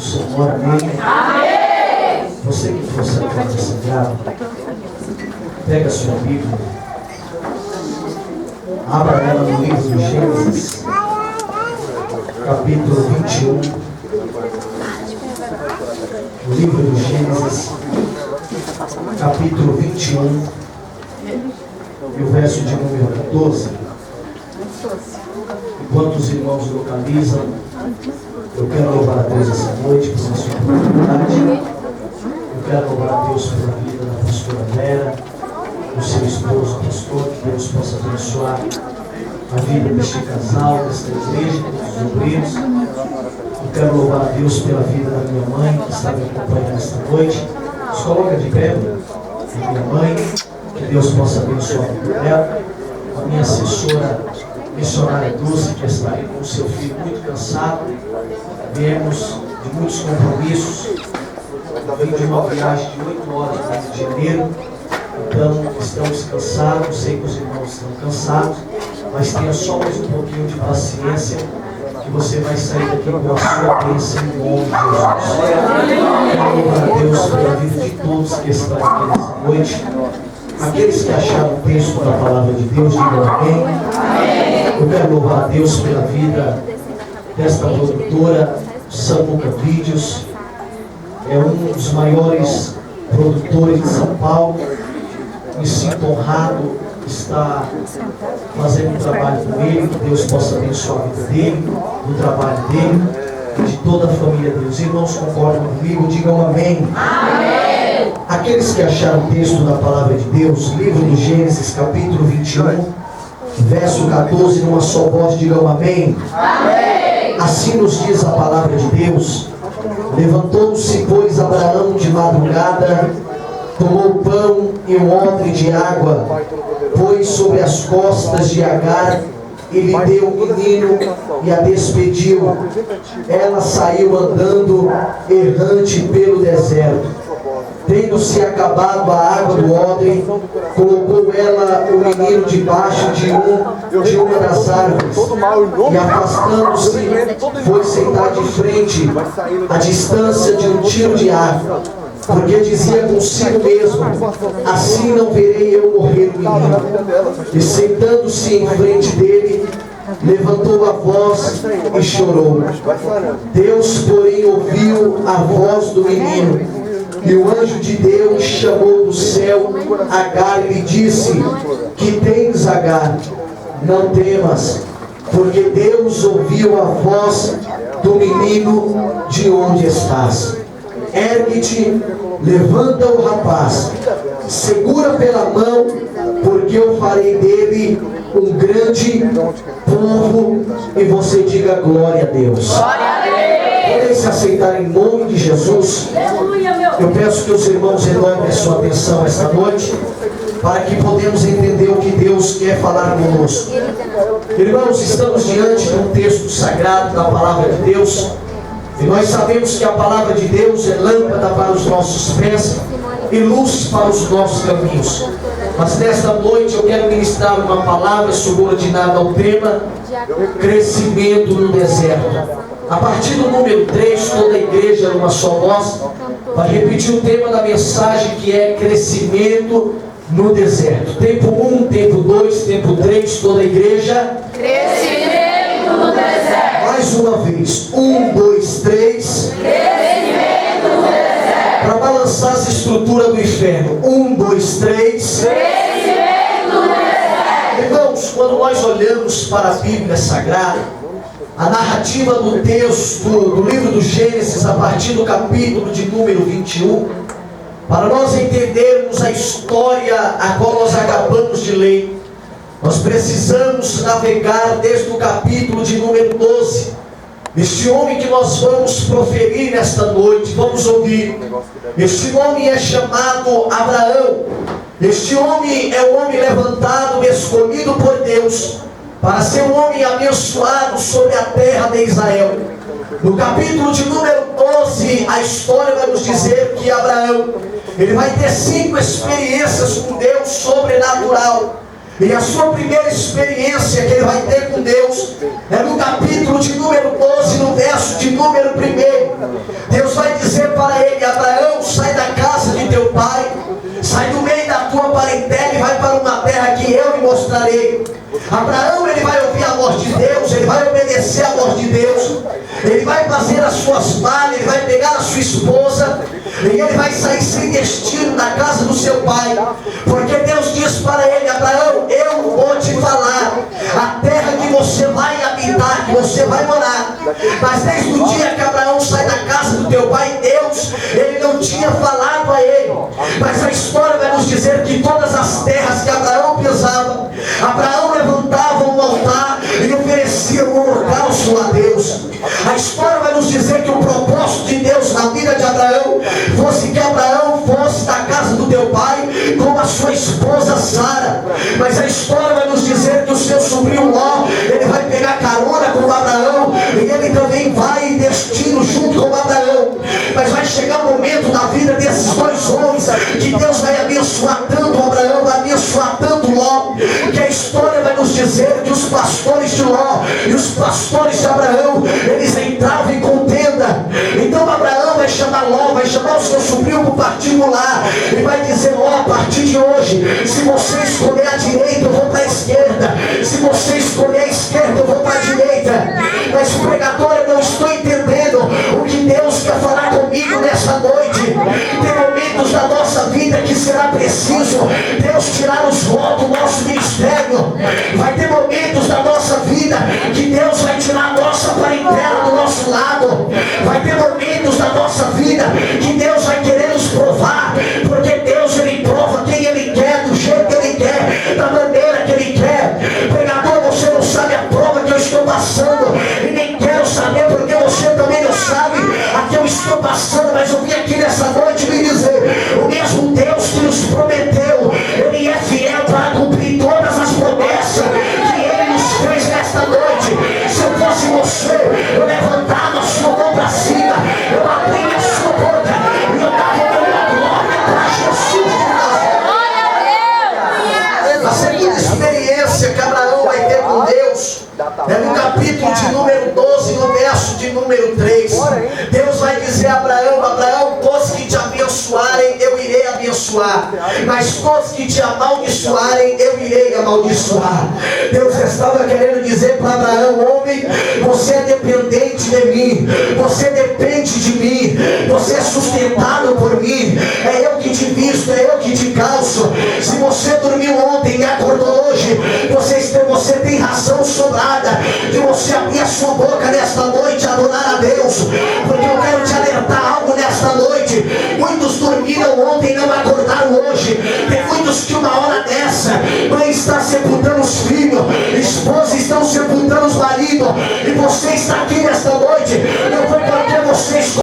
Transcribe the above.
Senhor, amém? Amém! Você que trouxe a carta sagrada, pega a sua Bíblia, abra ela no livro de Gênesis, capítulo 21. O livro de Gênesis, capítulo 21, e o verso de número 14. Enquanto os irmãos localizam, eu quero louvar a Deus essa noite por essa sua oportunidade. Eu quero louvar a Deus pela vida da pastora Vera, do seu esposo, pastor, que Deus possa abençoar a vida deste casal, desta igreja, dos obreiros. Eu quero louvar a Deus pela vida da minha mãe, que está me acompanhando esta noite. Se coloca de pé, a minha mãe, que Deus possa abençoar a vida dela. A minha assessora, missionária Dulce, que está aí com o seu filho muito cansado. Viemos de muitos compromissos. Vim de uma viagem de 8 horas para o Rio de Janeiro. Então, estamos cansados. Sei que os irmãos estão cansados, mas tenha só mais um pouquinho de paciência, que você vai sair daqui com a sua bênção em nome de Jesus. Quero louvar a Deus pela vida de todos que estão aqui nessa noite. Aqueles que acharam o texto da palavra de Deus, digam amém. Eu quero louvar a Deus pela vida desta produtora, Samuca Vídeos. É um dos maiores produtores de São Paulo. Me sinto honrado de estar fazendo um trabalho com ele. Que Deus possa abençoar a vida dele, o trabalho dele e de toda a família dele. Os irmãos concordam comigo? Digam amém. Amém. Aqueles que acharam o texto da palavra de Deus, livro de Gênesis, capítulo 21, verso 14, numa só voz, digam amém. Amém. Assim nos diz a palavra de Deus. Levantou-se, pois, Abraão de madrugada, tomou pão e um odre de água, pôs sobre as costas de Agar e lhe deu o menino e a despediu. Ela saiu andando errante pelo deserto. Tendo-se acabado a água do odre, colocou ela o menino debaixo de uma das árvores, e afastando-se, foi sentar de frente, à distância de um tiro de arco, porque dizia consigo mesmo: assim não verei eu morrer o menino. E sentando-se em frente dele, levantou a voz e chorou. Deus, porém, ouviu a voz do menino. E o anjo de Deus chamou do céu Agar e lhe disse: que tens, Agar? Não temas, porque Deus ouviu a voz do menino de onde estás. Ergue-te, levanta o rapaz, segura pela mão, porque eu farei dele um grande povo. E você diga glória a Deus. Podem se aceitar em nome de Jesus. Eu peço que os irmãos redobrem a sua atenção esta noite, para que podemos entender o que Deus quer falar conosco. Irmãos, estamos diante de um texto sagrado da palavra de Deus, e nós sabemos que a palavra de Deus é lâmpada para os nossos pés e luz para os nossos caminhos. Mas nesta noite eu quero ministrar uma palavra subordinada ao tema crescimento no deserto. A partir do número 3, toda a igreja, numa só voz, vai repetir o tema da mensagem, que é crescimento no deserto. Tempo 1, tempo 2, tempo 3, toda a igreja. Crescimento no deserto. Mais uma vez. 1, 2, 3. Crescimento no deserto. Para balançar as estruturas do inferno. 1, 2, 3. Crescimento no deserto. Irmãos, quando nós olhamos para a Bíblia Sagrada, a narrativa do texto do livro do Gênesis, a partir do capítulo de número 21, para nós entendermos a história a qual nós acabamos de ler, nós precisamos navegar desde o capítulo de número 12. Este homem que nós vamos proferir nesta noite, vamos ouvir. Este nome é chamado Abraão. Este homem é o homem levantado, escolhido por Deus, para ser um homem abençoado sobre a terra de Israel. No capítulo de número 12, a história vai nos dizer que Abraão, ele vai ter 5 experiências com Deus sobrenatural. E a sua primeira experiência que ele vai ter com Deus é no capítulo de número 12, no verso de número 1. Abraão, ele vai ouvir a voz de Deus, ele vai obedecer a voz de Deus, ele vai fazer as suas malas, ele vai pegar a sua esposa, e ele vai sair sem destino da casa do seu pai, porque Deus diz para ele: Abraão, eu vou te falar a terra que você vai habitar, que você vai morar. Mas desde o dia que Abraão sai da casa do teu pai, Deus, ele não tinha falado a ele. Mas a história vai nos dizer que todas as terras que Abraão pisava, Abraão levantava um altar e oferecia um holocausto a Deus. A história vai nos dizer que o propósito de Deus na vida de Abraão fosse que Abraão fosse da casa do teu pai com a sua esposa Sara. Mas a história vai nos dizer que o seu sobrinho Ló, ele vai pegar carona com Abraão, e ele também vai em destino junto com Abraão. Mas vai chegar um momento na vida desses dois homens que Deus vai abençoar tanto Abraão, vai abençoar tanto Ló, que a história vai nos dizer que os pastores de Ló e os pastores de Abraão, eles entravam em contenda. Então Abraão vai chamar Ló, vai chamar o seu sobrinho para o particular e vai dizer: Ló, a partir de hoje, se você escolher a direita, eu vou para a esquerda, se você escolher a esquerda, eu vou para a direita. Mas pregador, eu não estou entendendo o que Deus quer falar comigo nessa noite. Tem momentos da nossa vida que será preciso Deus tirar os votos do nosso ministério. Vai ter momentos da nossa vida que Deus vai tirar a nossa parentela do nosso lado. Vai ter momentos da nossa vida que Deus vai querer nos provar, porque Deus, ele prova quem ele quer, do jeito que ele quer, da maneira que ele quer. Pregador, você não sabe a prova que eu estou passando, e nem quero saber, porque você também não sabe a que eu estou passando. Mas eu vim aqui nessa noite me dizer: o mesmo Deus que nos prometeu, ele é fiel para cumprir todas as promessas que ele nos fez nesta noite. Se eu fosse você, eu levantava a sua mão para cima, eu abria a sua boca e eu dava uma glória para Jesus. A segunda experiência que Abraão vai ter com Deus é no capítulo de número 12, no verso de número 3. Deus vai dizer a Abraão: Abraão, todos que te abençoarem, eu irei abençoar, mas todos que te amaldiçoarem, eu irei amaldiçoar. Deus estava querendo dizer para Abraão: homem, você é dependente de mim, você depende de mim, você é sustentado por mim, é eu que te visto, é eu que te calço. Se você dormiu ontem e acordou hoje, você tem razão sobrada de você abrir a sua boca nesta noite e adorar a Deus, porque eu quero te alertar algo nesta noite. Muitos dormiram ontem e não acordaram hoje. Tem muitos que uma hora dessa vai estar sepultando